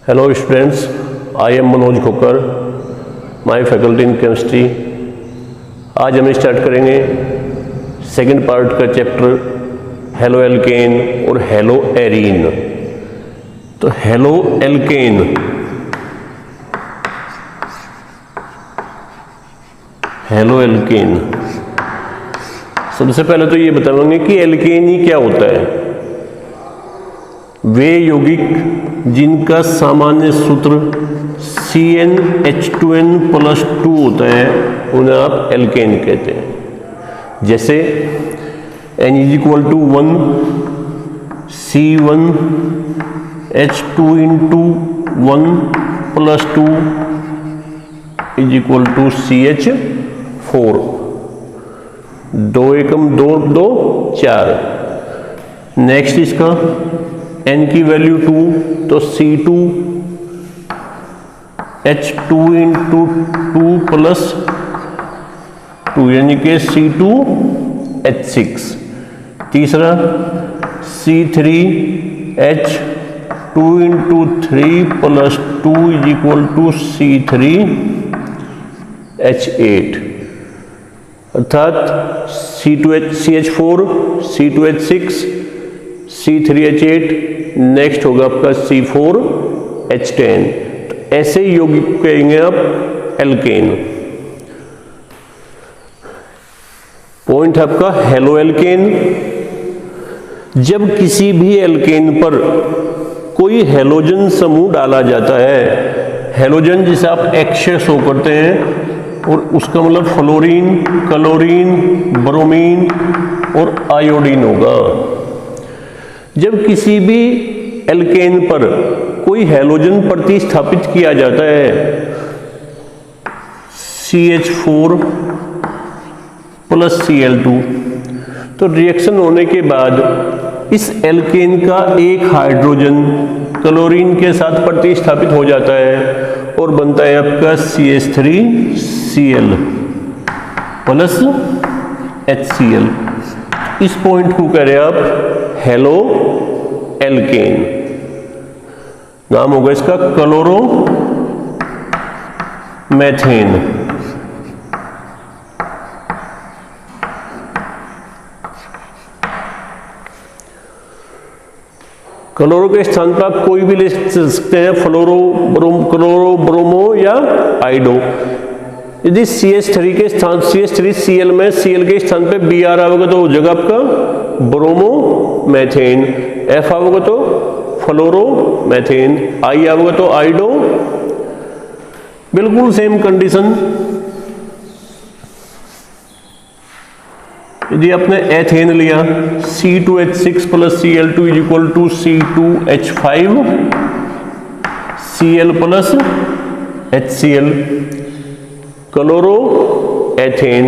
Hello students, I am Manoj Khokhar, my faculty in chemistry. आज हम start करेंगे सेकंड पार्ट का चैप्टर हेलो एल्केन और हेलो एरीन। तो हेलो एल्केन, हेलो एल्केन, सबसे पहले तो ये बताएंगे कि एल्केन ही क्या होता है। वे यौगिक जिनका सामान्य सूत्र CnH2n+2 होता है उन्हें आप एल्केन कहते हैं। जैसे N=1 C1H2 CH4, 2 एकम 2 2 4। नेक्स्ट इसका N की वैल्यू 2 तो C2H2 यानी कि C2H6। तीसरा C3H2 C3H8, अर्थात CH4 C2H6 C3H8, नेक्स्ट होगा आपका C4H10। तो ऐसे यौगिक कहेंगे आप एल्केन। पॉइंट आपका हेलो एल्केन। जब किसी भी एल्केन पर कोई हैलोजन समूह डाला जाता है, हैलोजन जिसे आप X से शो करते हैं, और उसका मतलब फ्लोरीन, क्लोरीन, ब्रोमीन और आयोडीन होगा। जब किसी भी एल्केन पर कोई हैलोजन प्रतिस्थापित किया जाता है CH4+Cl2, तो रिएक्शन होने के बाद इस एल्केन का एक हाइड्रोजन क्लोरीन के साथ प्रतिस्थापित हो जाता है और बनता है आपका CH3Cl+HCl। इस पॉइंट को कह रहे हैं आप हेलो एल्केन। नाम होगा इसका क्लोरोमेथेन। क्लोरो के स्थान पर आप कोई भी ले सकते हैं, क्लोरो, ब्रोमो या आइडो। यदि CH3 के स्थान CH3Cl में Cl के स्थान पे Br आओगे तो हो जाएगा आपका ब्रोमोमेथेन, F आओगे तो फ्लोरोमेथेन, I आओगे तो आइडो। बिल्कुल सेम कंडीशन। यदि आपने एथेन लिया C2H6+Cl2 C2H5Cl+HCl, क्लोरो एथेन।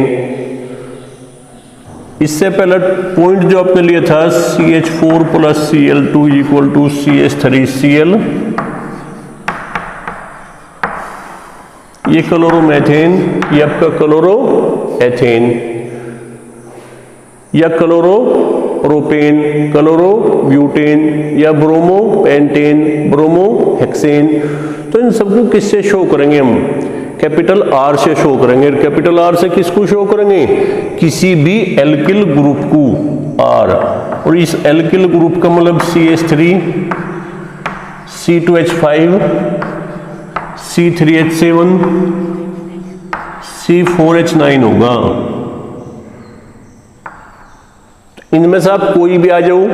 इससे पहले पॉइंट जो आपने लिया था CH4+Cl2 CH3Cl, ये क्लोरोमेथेन, ये आपका क्लोरो एथेन, या क्लोरो प्रोपेन, क्लोरो ब्यूटेन, या ब्रोमो पेंटेन, ब्रोमो हेक्सेन। तो इन सबको किससे शो करेंगे हम? कैपिटल R से शो करेंगे। कैपिटल R से किसको शो करेंगे? किसी भी एल्किल ग्रुप को R, और इस एल्किल ग्रुप का मतलब CH3 C2H5 C3H7 C4H9 होगा। इनमें से आप कोई भी आ जाओ,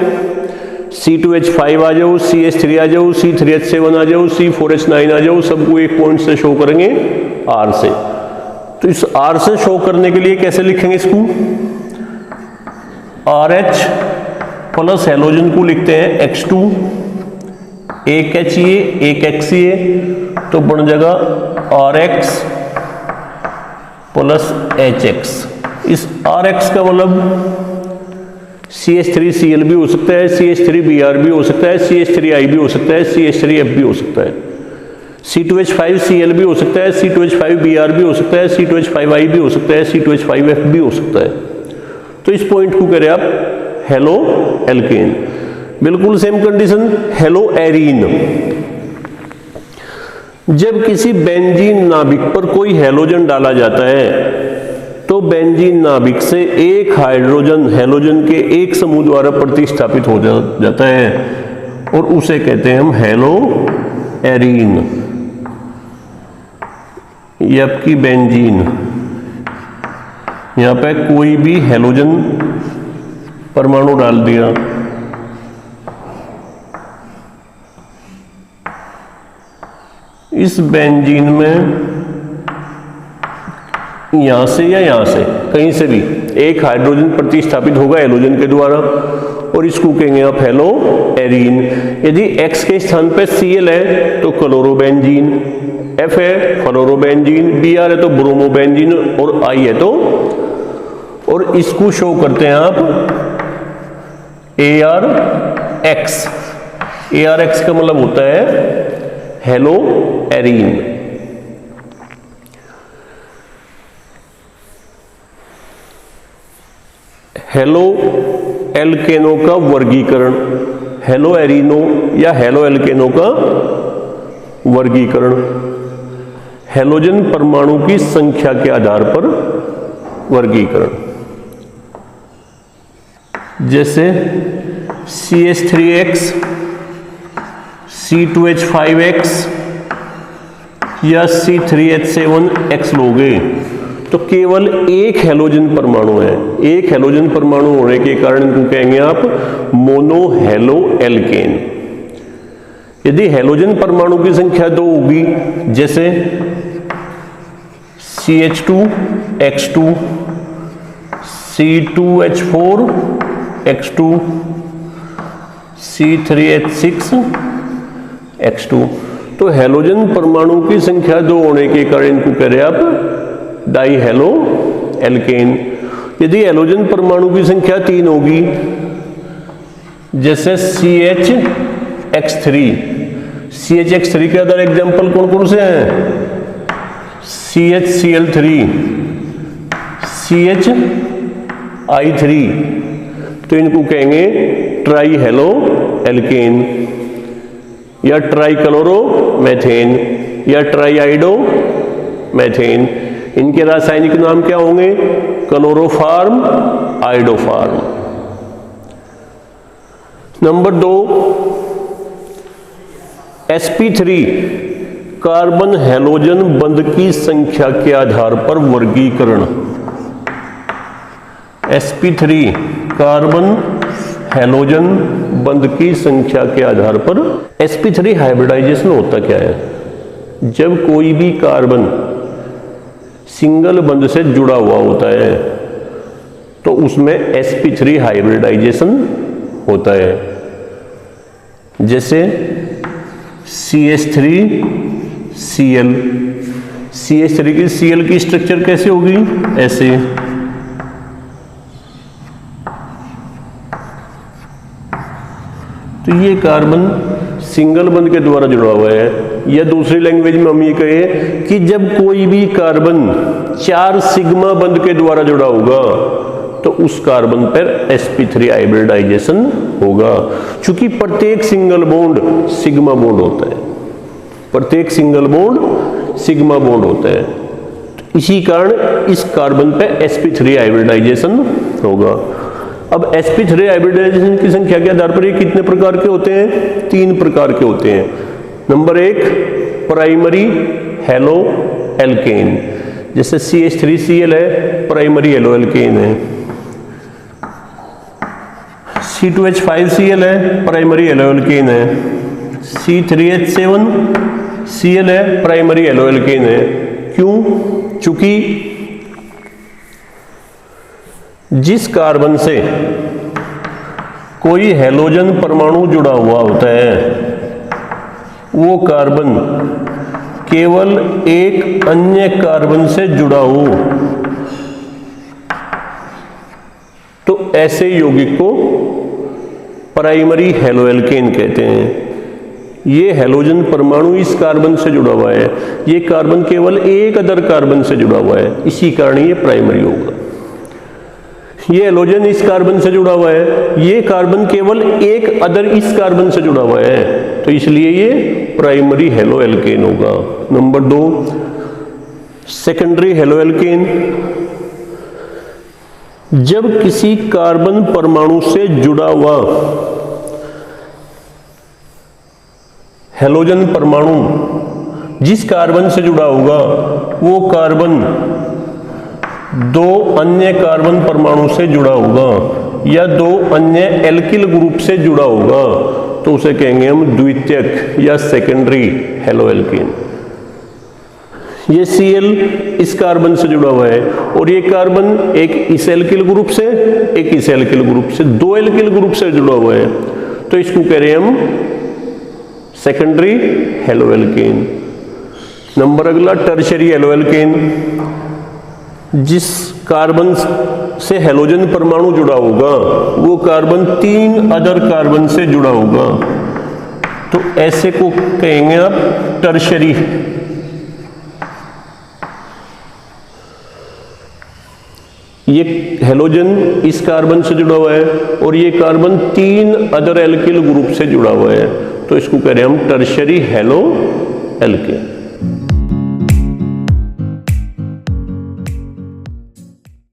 C2H5 आ जाओ, CH3 आ जाओ, C3H7 आ जाओ, C4H9 आ जाओ, सबको एक पॉइंट से शो करेंगे R से। तो इस R से शो करने के लिए कैसे लिखेंगे इसको? RH प्लस हैलोजन को लिखते हैं X2, एक HCl एक HCl, तो बन जाएगा RX प्लस HX। इस RX का मतलब CH3Cl भी हो सकता है, CH3Br भी हो सकता है, CH3I भी हो सकता है, CH3F भी हो सकता है, C2H5Cl भी हो सकता है, C2H5Br भी हो सकता है, C2H5I भी हो सकता है, C2H5F भी हो सकता है। तो इस पॉइंट को कह रहे हैं आप हेलो एल्केन। बिल्कुल सेम कंडीशन हेलो एरीन। जब किसी बेंजीन नाभिक पर कोई हैलोजन डाला जाता है तो बेंजीन नाभिक से एक हाइड्रोजन हैलोजन के एक समूह द्वारा प्रतिस्थापित हो जाता है और उसे कहते हैं हम हैलो एरीन। ये आपकी बेंजीन, यहां पे कोई भी हैलोजन परमाणु डाल दिया, इस बेंजीन में यहां से या यहां से कहीं से भी एक हाइड्रोजन प्रतिस्थापित होगा हैलोजन के द्वारा और इसको कहेंगे आप हैलो एरीन। यदि X के स्थान पे Cl है तो क्लोरोबेंजीन, F है फ्लोरोबेंजीन, Br है तो ब्रोमोबेंजीन और I है तो, और इसको शो करते हैं आप ArX। ArX का मतलब होता है हैलो एरीन। हेलो एल्केनो का वर्गीकरण, हेलो एरीनो या हेलो एल्केनो का वर्गीकरण हैलोजन परमाणु की संख्या के आधार पर वर्गीकरण। जैसे CH3X, C2H5X या C3H7X लोगे तो केवल एक हैलोजन परमाणु है। एक हैलोजन परमाणु होने के कारण इनको कहेंगे आप मोनो हैलो एल्केन। यदि हैलोजन परमाणु की संख्या 2 होगी, जैसे CH2X2, C2H4X2, C3H6X2, तो हैलोजन परमाणु की संख्या 2 होने के कारण इनको कह रहे हैं आप डाई हैलो एल्केन। यदि हैलोजन परमाणु की संख्या 3 होगी, जैसे CHX3, CHX3 के अदर एग्जाम्पल कौन कौन से हैं? CHCl3, CHI3, तो इनको कहेंगे ट्राई हैलो एल्केन या ट्राई क्लोरोमेथेन या ट्राई आइडो मैथेन। इनके रासायनिक नाम क्या होंगे? Chloroform, iodoform. Number 2 sp3 carbon halogen बंध की संख्या के आधार पर वर्गीकरण। sp3 कार्बन हैलोजन बंध की संख्या के आधार पर। sp3 हाइब्रिडाइजेशन होता क्या है? जब कोई भी कार्बन सिंगल बंध से जुड़ा हुआ होता है तो उसमें sp3 हाइब्रिडाइजेशन होता है। जैसे CH3Cl, CH3 की Cl की स्ट्रक्चर कैसे होगी? ऐसे। तो ये कार्बन सिंगल बंध के द्वारा जुड़ा हुआ है। या दूसरी लैंग्वेज में हम ये कहें कि जब कोई भी कार्बन 4 सिग्मा बंध के द्वारा जुड़ा होगा तो उस कार्बन पर sp3 हाइब्रिडाइजेशन होगा। चूंकि प्रत्येक सिंगल बॉन्ड सिग्मा बॉन्ड होता है, प्रत्येक सिंगल बॉन्ड सिग्मा बॉन्ड होता है, तो इसी कारण इस कार्बन पे sp3 हाइब्रिडाइजेशन होगा। अब sp3 हाइब्रिडाइजेशन की संख्या के आधार पर ये कितने प्रकार के होते हैं? 3 प्रकार के होते हैं। नंबर 1 प्राइमरी हैलो एल्केन, जैसे CH3Cl है, प्राइमरी हैलो एल्केन है। C2H5Cl है, प्राइमरी हैलो एल्केन है। C3H7Cl है, प्राइमरी हैलो एल्केन है। क्यों? चूंकि जिस कार्बन से कोई हैलोजन परमाणु जुड़ा हुआ होता है वो कार्बन केवल एक अन्य कार्बन से जुड़ा हो तो ऐसे यौगिक को प्राइमरी हैलो एल्केन कहते हैं। ये हैलोजन परमाणु इस कार्बन से जुड़ा हुआ है, ये कार्बन केवल एक अदर कार्बन से जुड़ा हुआ है, इसी कारण ये प्राइमरी होगा। ये हैलोजन इस कार्बन से जुड़ा हुआ है, ये कार्बन केवल एक अदर इस कार्बन से जुड़ा हुआ है, तो इसलिए ये प्राइमरी हेलो एल्केन होगा। नंबर 2 सेकेंडरी हेलो एल्केन, जब किसी कार्बन परमाणु से जुड़ा हुआ हेलोजन परमाणु जिस कार्बन से जुड़ा होगा वो कार्बन 2 अन्य कार्बन परमाणु से जुड़ा होगा या 2 अन्य एल्किल ग्रुप से जुड़ा होगा तो उसे कहेंगे हम द्वितीयक या सेकेंडरी हेलो एल्केन। ये Cl इस कार्बन से जुड़ा हुआ है और ये कार्बन एक इस एल्किल ग्रुप से एक इस एल्किल ग्रुप से 2 एल्किल ग्रुप से जुड़ा हुआ है तो इसको कह रहे हैं हम सेकेंडरी हेलो एल्केन। नंबर अगला टर्शियरी हेलो एल्केन, जिस कार्बन से हेलोजन परमाणु जुड़ा होगा वो कार्बन 3 अदर कार्बन से जुड़ा होगा तो ऐसे को कहेंगे आप टर्शियरी। ये हेलोजन इस कार्बन से जुड़ा हुआ है और ये कार्बन 3 अदर एल्किल ग्रुप से जुड़ा हुआ है तो इसको कह रहे हैं हम टर्शियरी हेलो एल्केन।